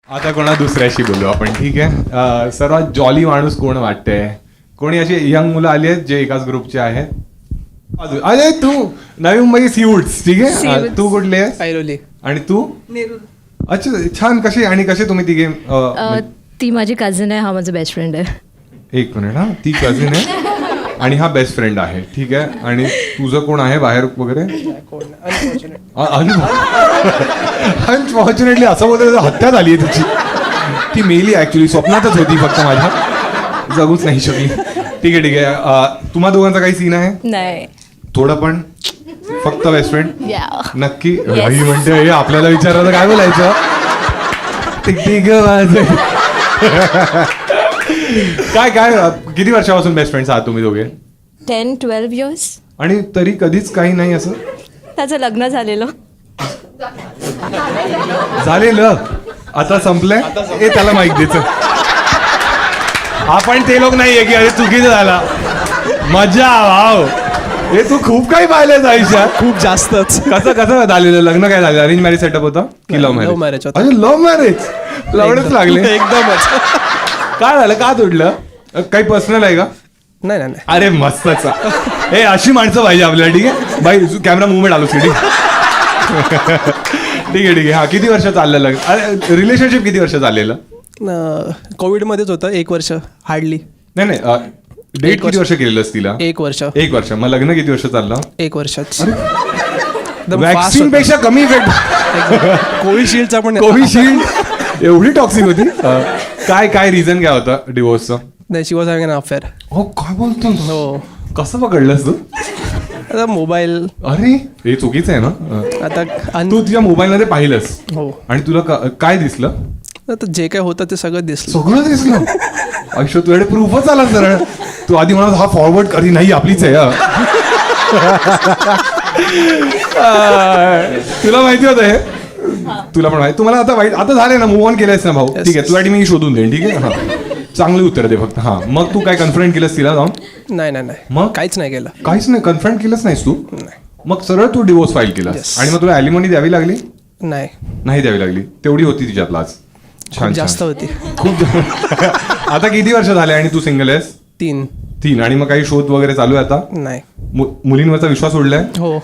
आता कोणा दुसऱ्याशी बोलू आपण, ठीक आहे. सर्वात जॉली माणूस कोण वाटतंय? कोणी अशी यंग मुलं आली आहेत जे एकाच ग्रुपचे आहेत? अरे तू नवी मुंबई सीवूड्स, ठीक आहे. तू कुठली आहेस? ऐरोली. आणि तू? अच्छा, छान. कसे आणि कसे तुम्ही तिघे? ती माझी कझन आहे, हा माझा बेस्ट फ्रेंड आहे. एक मिनिट. हा, ती कझिन आहे आणि हा बेस्ट फ्रेंड आहे, ठीक आहे. आणि तुझं कोण आहे बाहेर वगैरे? अनफॉर्च्युनेटली असं बोलतो, हत्या झाली आहे तुझी. ती मेली ऍक्च्युली, स्वप्नातच होती फक्त माझ्या, जगूच नाही शकली. ठीक आहे, ठीक आहे. तुम्हा दोघांचा काही सीन आहे? नाही. थोडं पण? फक्त बेस्ट फ्रेंड? नक्की? Yes. ही म्हणते हे आपल्याला विचारायला काय बोलायचं? ठीक आहे. काय काय किती वर्षापासून बेस्ट फ्रेंड्स आहात तुम्ही दोघे? 10-12 years. आणि तरी कधीच काही नाही असं? त्याचं लग्न झालेलं. झालेलं आता संपलंय. हे त्याला माहित द्यायचं. आपण ते लोक नाहीये की अरे चुकीचं झाला. मजा वाव. हे तू खूप काही पाहिलंय आयुष्यात. खूप जास्तच. कसं झालेलं लग्न? काय झालं? अरेंज मॅरेज सेटअप होता की लव्ह लव्ह मॅरेज? मॅरेज होतं. अरे लव्ह मॅरेज. लवडच लागले एकदमच. काय झालं? का तुटलं? काही पर्सनल आहे का? नाही नाही नाही. अरे मस्तच. हे अशी माणसं पाहिजे आपल्याला, ठीक आहे. बाई कॅमेरा मुवमेंट आलो ठीक आहे. ठीक आहे, ठीक आहे. हा, किती वर्ष चाललं लग्न? अरे रिलेशनशिप किती वर्ष चाललेलं? कोविडमध्येच होतं 1 वर्ष हार्डली. नाही नाही, डेट किती वर्ष केलेलंस तिला? 1 वर्ष. 1 वर्ष. मग लग्न किती वर्ष चाललं? 1 वर्षच. वॅक्सिन पेक्षा कमी इफेक्ट. कोविशिल्डचा पण. कोविशिल्ड एवढी टॉक्सिक होती? काय रिझन काय होतं डिवोर्सचं? नाही, शी वॉज हॅव्हिंग एन अफेअर. हो, काय बोलतो? हो. कसं पकडलंस तू? आता मोबाईल. अरे हे चुकीचं आहे ना. आता तू तुझ्या मोबाईल मध्ये पाहिलंस हो. आणि तुला काय दिसलं? आता जे काय होतं ते सगळं दिसलं. सगळं दिसलं. आयुष्य तुझ्याकडे प्रूफच आला सरळ. तू आधी म्हणत हा फॉरवर्ड करी नाही आपलीच आहे. तुला माहिती होतं हे? तुला पण माहिती? तुम्हाला आता वाईट आता झाले ना, मूव्ह ऑन केलंयस ना भाऊ? ठीक आहे, तुझ्यासाठी मी शोधून देईन, ठीक आहे. हा, चांगली उत्तर दे फक्त. हा, मग तू काय कन्फ्रंट केलंस तिला जाऊन? नाही नाही नाही. मग काहीच नाही केलं. काहीच नाही कन्फ्रंट केलंच नाहीस तू? मग सरळ तू डिवोर्स फाईल केलास. Yes. आणि मग तुला ॲलिमनी द्यावी लागली? नाही द्यावी लागली. तेवढी होती तिच्यात लाज. छान, जास्त होती. खूप. आता किती वर्ष झाले आणि तू सिंगल आहेस? 3. आणि मग काही शोध वगैरे चालू आहे आता? नाही. मुलींवरचा विश्वास उडलाय? हो.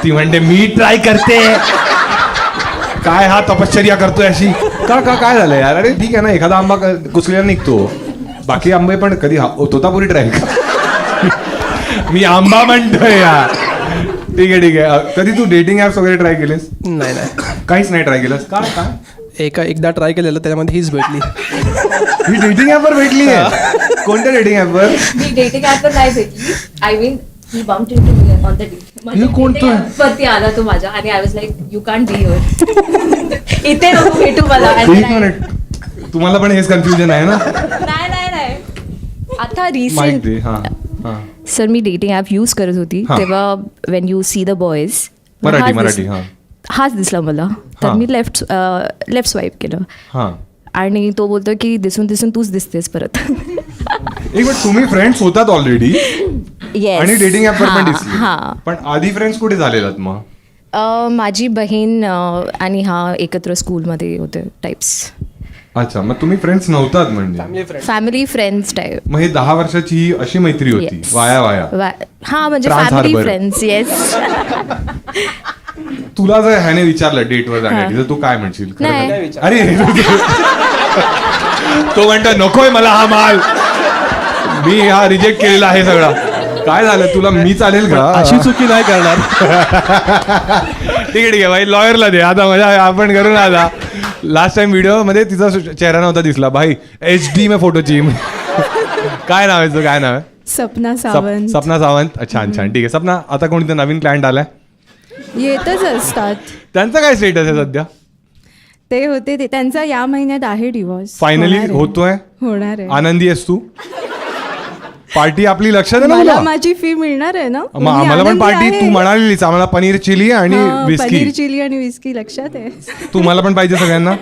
ती म्हणते मी ट्राय करते. काय हा तपश्चर्या करतोय अशी? काय झालंय यार? अरे ठीक आहे ना, एखादा आंबा कुचलेला निघतो, बाकी आंबे पण कधी तोतापुरी ट्राय कर. मी आंबा म्हणतोय यार. ठीक आहे. कधी तू डेटिंग ऍप्स वगैरे ट्राय केलेस? नाही नाही. काहीच नाही ट्राय केलंस? काय? एकदा ट्राय केलेलं, त्याच्यामध्ये हीच भेटली. ही डेटिंग ऍपवर भेटली आहे? कोणत्या डेटिंग ऍपवर? मी डेटिंग ऍपवर नाही भेटली. I mean he bumped into me on the date. हे कोणतं? वरती आला तो माझ्या आणि I was like you can't be here. इथे नको भेटू मला. एक मिनिट, तुम्हाला पण हेच कन्फ्युजन आहे ना? नाही. आता माहिती रिसेंट दे. हां हां. सर मी डेटिंग ॲप यूज करत होती हा. तेव्हा Wien you see the boys Marathi. हां हाच दिसला मला, तर हा. मी लेफ्ट स्वाईप केलं हां. आणि तो बोलतो की दिसून तूच दिसतेस परत. एक मिनिट, तुम्ही फ्रेंड्स होतात ऑलरेडी येस. आणि डेटिंग ऍपवर पण दिसली. हां. पण आधी फ्रेंड्स कुठे झालेलात मग? माझी बहीण आणि हा एकत्र स्कूलमध्ये होते टाईप्स. अच्छा, मग तुम्ही फ्रेंड्स नव्हतात म्हणजे? Family friends type. मग हे 10 वर्षाची ही अशी मैत्री होती? Yes. वाया. हा म्हणजे Trans family Harbor. Friends. Yes. तुला जर ह्याने विचारलं डेटवर जाण्यासाठी तर तू काय म्हणशील? नाही. अरे तो म्हणतो नकोय मला हा माल, मी हा रिजेक्ट केलेला आहे सगळा. काय झालं तुला? मी चालेल का? अशी चुकी नाही करणार. ठीक आहे भाई, लॉयरला दे आता. मजा आपण करून आता. लास्ट टाइम व्हिडिओ मध्ये तिचा चेहरा नव्हता दिसला भाई. HD में फोटोची. काय नाव आहे तुझं? काय नाव आहे? सपना सावंत. सपना सावंत. छान. ठीक आहे सपना, आता कोणतं नवीन क्लायंट आलाय? येतच असतात. त्यांचा काय स्टेटस आहे सध्या? ते होते ते त्यांचा या महिन्यात आहे डिवोर्स. फायनली होतोय? होणार आहे. आनंदी आहेस तू? पार्टी आपली लक्षात आहे ना? मला माझी फी मिळणार आहे ना. मग आम्हाला पण पार्टी. तू म्हणालीस आम्हाला पनीर चिली आणि विस्की. पनीर चिली आणि विस्की लक्षात आहे. तुम्हाला पण पाहिजे सगळ्यांना?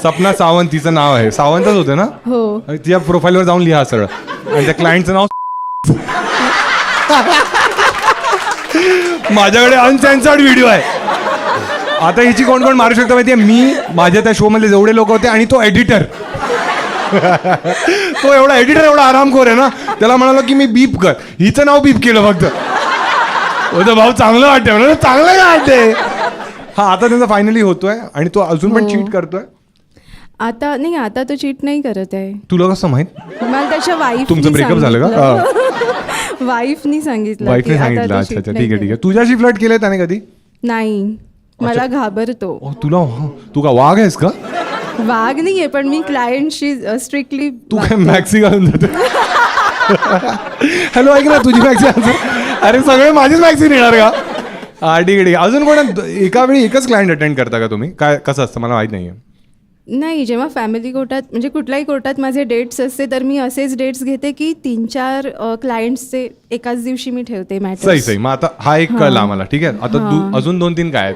सपना सावंत तिचं नाव आहे. सावंतच होतं ना? हो. तिच्या प्रोफाईलवर जाऊन लिहा सगळं. आणि त्या क्लायंटचं नाव माझ्याकडे अनसेन्सर्ड व्हिडिओ आहे. आता हिची कोण कोण मारू शकतो माहितीये? मी, माझ्या त्या शो मध्ये जेवढे लोक होते आणि तो एडिटर. तो एवढा एडिटर एवढा आरामखोर आहे ना, त्याला म्हणालो की मी बीप कर, हिचं नाव बीप केलं फक्त. होतं भाऊ चांगलं वाटतंय म्हणून. चांगलं काय वाटतंय? हा आता त्यांचा फायनली होतोय आणि तो अजून पण हो. चीट करतोय. आता नाही, आता तो चीट नाही करत आहे. तुला कसं माहित? मला त्याच्या वाईफ तुमचं ब्रेकअप झालं का? वाईफनी सांगितलं. वाईफने की आता सांगितलं. तो अच्छा cheat अच्छा, नाही ठीक आहे ठीक आहे. करत. तुझ्याशी फ्लर्ट केलंय त्याने कधी? नाही, मला घाबरतो. ओ, तुला तू का वाघ आहेस का? वाघ नाहीये, पण मी क्लायंटशी स्ट्रिक्टली. तू काय मॅक्सी घालून जाते? हॅलो ऐक ना, तुझी मॅक्सी आणतो. अरे सगळे माझीच मॅक्सी येणार का? हा ठीक आहे ठीक आहे. अजून कोण एका वेळी एकच क्लायंट अटेंड करता का तुम्ही? काय कसं असतं मला माहित नाहीये. नाही, जेव्हा फॅमिली कोर्टात म्हणजे कुठल्याही कोर्टात माझे डेट्स असते तर मी असेच डेट्स घेते की 3-4 क्लायंट्सचे एकाच दिवशी मी ठेवते मॅटर. सही सही. मग आता हा एक कळला आम्हाला. ठीक आहे, आता अजून 2-3 काय आहेत?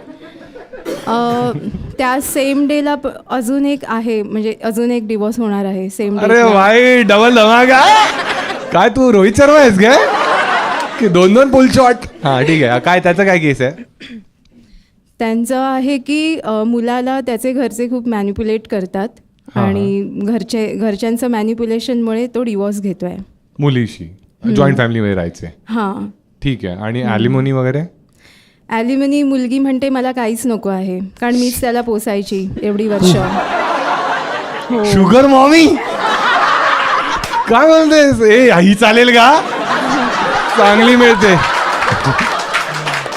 त्या सेम डेला अजून एक आहे, म्हणजे अजून एक डिवोर्स होणार आहे सेम डे. अरे भाई डबल धमाका. काय तू रोहित शर्मा आहेस काय की 2-2 पुल शॉट? हा ठीक आहे. काय त्याचं काय केस आहे? त्यांचं आहे की मुलाला त्याचे घरचे खूप मॅनिप्युलेट करतात आणि घरच्यांचं मॅनिप्युलेशनमुळे तो डिवोर्स घेतोय मुलीशी. जॉईंट फॅमिलीमध्ये राहायचे. हां. ठीक आहे. आणि ॲलिमोनी वगैरे? ॲलिमनी मुलगी म्हणते मला काहीच नको आहे, कारण मीच त्याला पोसायची एवढी वर्ष. हो. शुगर मॉमी काय बोलतेस? ए ही चालेल का? चांगली मिळते.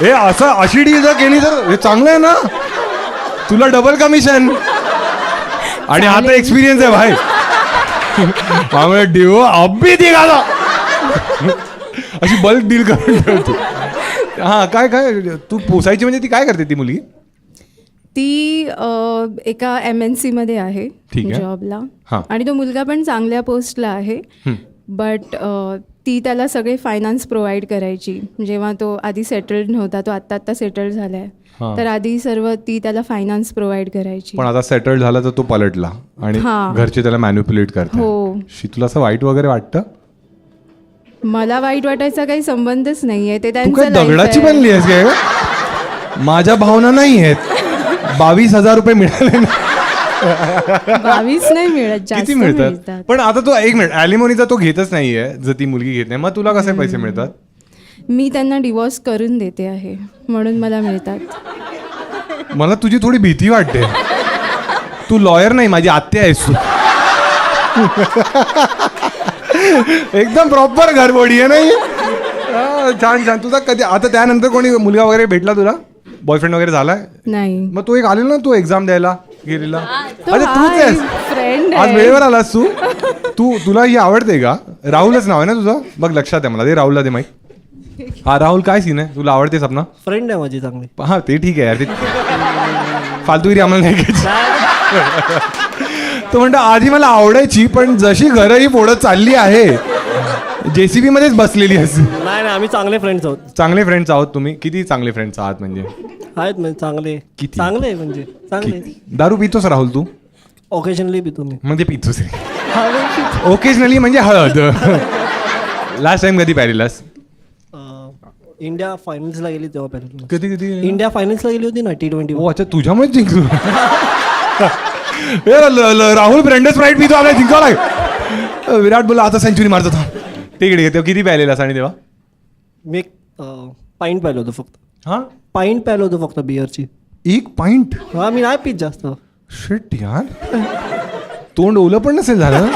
ए असं अशी डील जर केली तर हे चांगलं आहे ना, तुला डबल कमिशन. आणि आता एक्सपिरियन्स आहे भाई. त्यामुळे डिओ अब्बी ती घाला अशी बल्क डील करून ठेवतो. हा काय काय तू पोसायची म्हणजे ती काय करते ती मुलगी? ती एका MNC मध्ये आहे ठीक आहे. जॉबला. हां. आणि तो मुलगा पण चांगल्या पोस्टला आहे. बट ती त्याला सगळे फायनान्स प्रोव्हाइड करायची. जेव्हा तो आधी सेटल्ड नव्हता, तो आत्ता सेटल्ड झालाय, हां. तर आधी सर्व ती त्याला फायनान्स प्रोव्हाइड करायची. पण आता सेटल्ड झाला तर तो पलटला आणि हां. घरचे त्याला मॅन्युप्युलेट करतात. हो. तुला असं वाईट वगैरे वाटतं? मला वाईट वाटायचा काही संबंधच नाहीये. ते तू काय त्यांचं life दगडाची आहे. बनली आहेस काय? माझ्या भावना नाही आहेत. 22,000 रुपये मिळाले ना. 22 नाही मिळत, जास्त किती मिळतात? मिळतात. पण आता तो एक मिनिट, ॲलिमोनीचा तो घेतच नाहीये जर ती मुलगी घेत नाही, मग तुला कसे पैसे मिळतात? मी त्यांना डिवोर्स करून देते आहे म्हणून मला मिळतात. मला तुझी थोडी भीती वाटते. तू लॉयर नाही, माझी आत्या आहेस तू. एकदम प्रॉपर घरबोडी आहे नाही. छान छान. तुझा कधी आता त्यानंतर कोणी मुलगा वगैरे भेटला तुला? बॉयफ्रेंड वगैरे झालाय? नाही. मग तू एक आलेला ना, तू एक्झाम द्यायला गेलेला. तो अरे तूच आहेस. फ्रेंड आज वेळेवर आलास तू. तुला ही आवडते का? राहुलच नाव आहे ना तुझं? बघ लक्षात आहे मला. ते राहुलला दे माहिती. हा राहुल काय सीन आहे? तुला आवडते सपना? फ्रेंड आहे माझी चांगली. हा ते ठीक आहे यार, ते फालतूगिरी आम्हाला नाही घ्यायची. तो म्हणतो आधी मला आवडायची, पण जशी घरं ही फोडत चालली आहे JCB मध्येच बसलेली असते. नाही आम्ही चांगले फ्रेंड्स आहोत. चांगले फ्रेंड्स आहोत तुम्ही? किती चांगले फ्रेंड्स आहात म्हणजे? आहेत म्हणजे चांगले. किती? चांगले आहे म्हणजे चांगले. दारू पितोस राहुल तू? ओकेजनली पितो मी. म्हणजे पितोस रे. ओकेजनली म्हणजे हळद. लास्ट टाइम कधी प्यायलेलास? इंडिया फायनल्सला गेली तेव्हा पहिल्यांदा. कधी कधी? इंडिया फायनल्सला गेली होती ना T20. हो अच्छा, तुझ्यामुळे जिंकलो. राहुल ब्रँडेड स्प्राईट पितो, आपल्याला जिंकावं लागेल. विराट बोला आता सेंचुरी मारतो. ठीक आहे तेव्हा किती प्यायलेलास? आणि तेव्हा मी एक पाईंट प्यायलो होतो फक्त. हा पाईंट प्यायलो होतो फक्त बिअरची. 1 पॉइंट? हा मी नाही पित जास्त. शिट यार, तोंड ओलं पण नसेल झालं.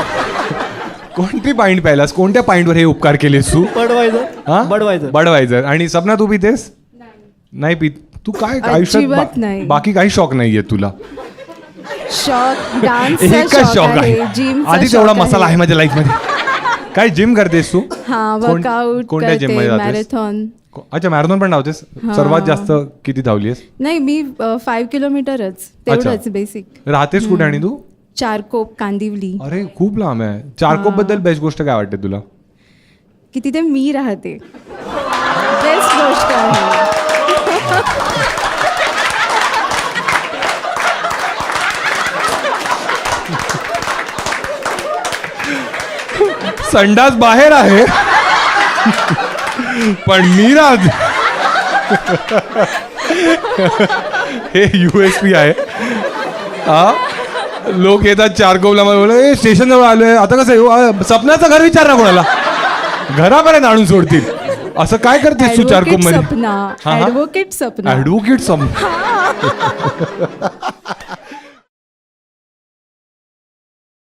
कोणती पाईंट प्यायलास? कोणत्या पाईंटवर हे उपकार केलेस तू? बडवायझर. बडवायझर. आणि सपना तू पितेस? नाही पित. तू काय अजिबात नाही. बाकी काही शॉक नाहीये तुला? शॉक डान्स एकच शॉक आहे. जिम. आधीच एवढा मसाला आहे माझ्या लाईफ मध्ये. काय जिम करतेस तू? हा, वर्कआउट कोणत्या जिम मध्ये जातेस? मॅरेथॉन. अच्छा, मॅरेथॉन पण धावतेस? सर्वात जास्त किती धावलीस? नाही, मी 5 किलोमीटरच, तेवढंच बेसिक. राहतेस कुठे आणि तू? चारकोप, कांदिवली. अरे खूप लांब आहे. चारकोप बद्दल बेस्ट गोष्ट काय वाटते तुला? की तिथे मी राहते. बेस्ट गोष्ट आहे. संडास बाहेर आहे पण मी राहते. हे USP आहे. हा लोक येतात चारकोपला बोल स्टेशन जवळ आलोय आता कसं येऊ सपनाचं घर विचार ना कोणाला घरापर्यंत आणून सोडतील असं काय करतेस तू चारकोप मध्ये सपना ॲडव्होकेट सपना ऍडव्होकेट सपना